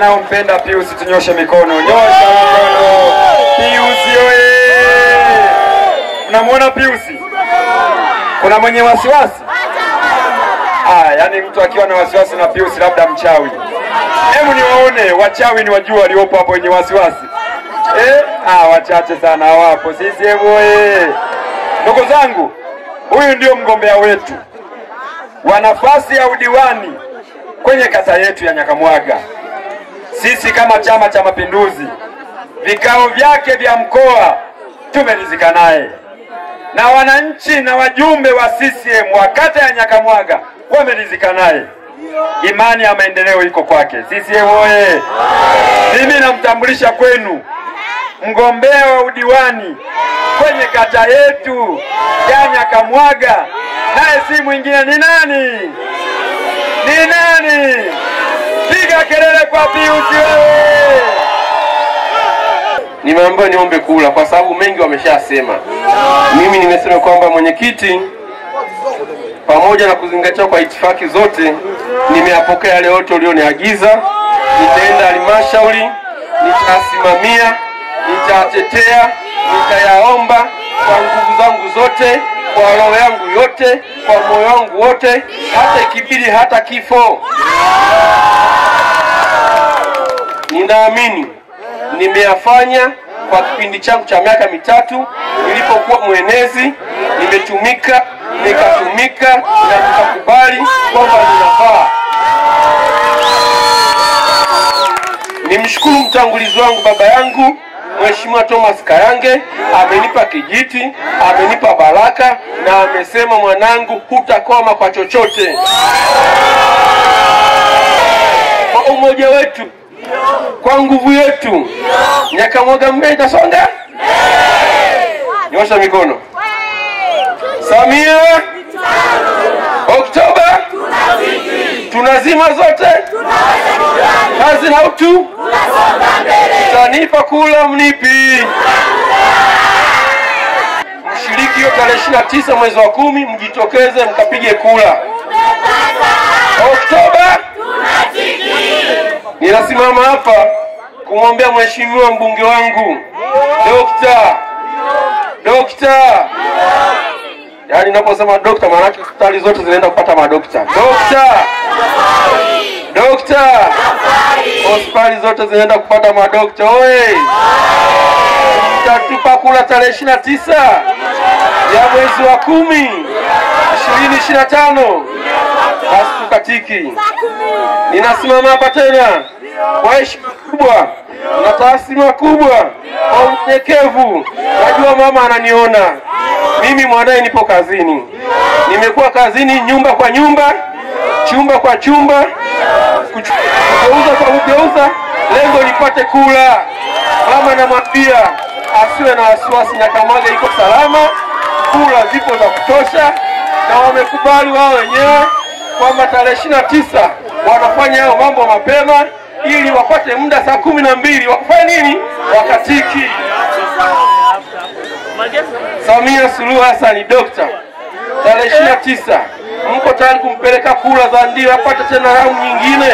wanaompenda Pius tunyoshe mikono. Nyosha mikono. Pius oye! Unamuona Pius? Kuna mwenye wasiwasi? Yani mtu akiwa na wasiwasi na Pius labda mchawi. Hebu niwaone wachawi ni wajua waliopo hapo wenye wasiwasi. Wachache sana wapo. Sisi oye! Ndugu zangu, huyu ndio mgombea wetu wa nafasi ya udiwani kwenye kata yetu ya Nyakamwaga. Sisi kama Chama cha Mapinduzi, vikao vyake vya mkoa tumeridhika naye, na wananchi na wajumbe wa CCM wa kata ya Nyakamwaga wameridhika naye. Imani ya maendeleo iko kwake. CCM oye! Mimi namtambulisha kwenu mgombea wa udiwani kwenye kata yetu ya Nyakamwaga, naye si mwingine ni nani? Ni nani? Piga kelele kwa Pius wewe! Nimeambiwa niombe kula kwa sababu mengi wameshasema. Mimi nimesema kwamba mwenyekiti, pamoja na kuzingatia kwa itifaki zote, nimeyapokea yale yote ulioniagiza. Nitaenda halmashauri, nitasimamia, nitatetea, nitayaomba kwa nguvu zangu zote, kwa roho yangu yote, kwa moyo wangu wote, hata ikibidi hata kifo. Ninaamini nimeyafanya kwa kipindi changu cha miaka mitatu nilipokuwa mwenezi. Nimetumika, nikatumika na nikakubali kwamba ninafaa. Nimshukuru mtangulizi wangu baba yangu Mheshimiwa Thomas Kayange, amenipa kijiti, amenipa baraka na amesema mwanangu hutakoma kwa chochote. Kwa umoja wetu, kwa nguvu yetu, Nyakamwaga mbele itasonga. Nyosha mikono. Samia Oktoba tunazima zote, kazi na utu, tanipa kula mnipi. Mshiriki hiyo tarehe 29 mwezi wa 10, mjitokeze mkapige kula. Oktoba ninasimama hapa kumwombea mheshimiwa mbunge wangu Dokta. Yaani ninaposema dokta maana yake hospitali zote zinaenda kupata madokta. Dokta. Hospitali zote zinaenda kupata madokta. Oye! Mtatupa kula tarehe 29 ya mwezi wa 10 2025. Basi tukatiki. Ninasimama hapa tena kwa heshima kubwa na taasima kubwa, kwa unyenyekevu. Najua mama ananiona. Mimi mwanae nipo kazini. Nimekuwa kazini nyumba kwa nyumba, chumba kwa chumba, kugeuza kwa kugeuza, lengo nipate kula. Mama namwambia asiwe na wasiwasi, Nyakamwaga iko salama, kula zipo za kutosha, na wamekubali wao wenyewe kwamba tarehe 29 wanafanya hayo mambo mapema ili wapate muda saa 12 wakufanya nini? Wakatiki. Samia Suluhu Hassan Dokta, tarehe 29 mko tayari kumpeleka kula za ndio apate tena ramu nyingine?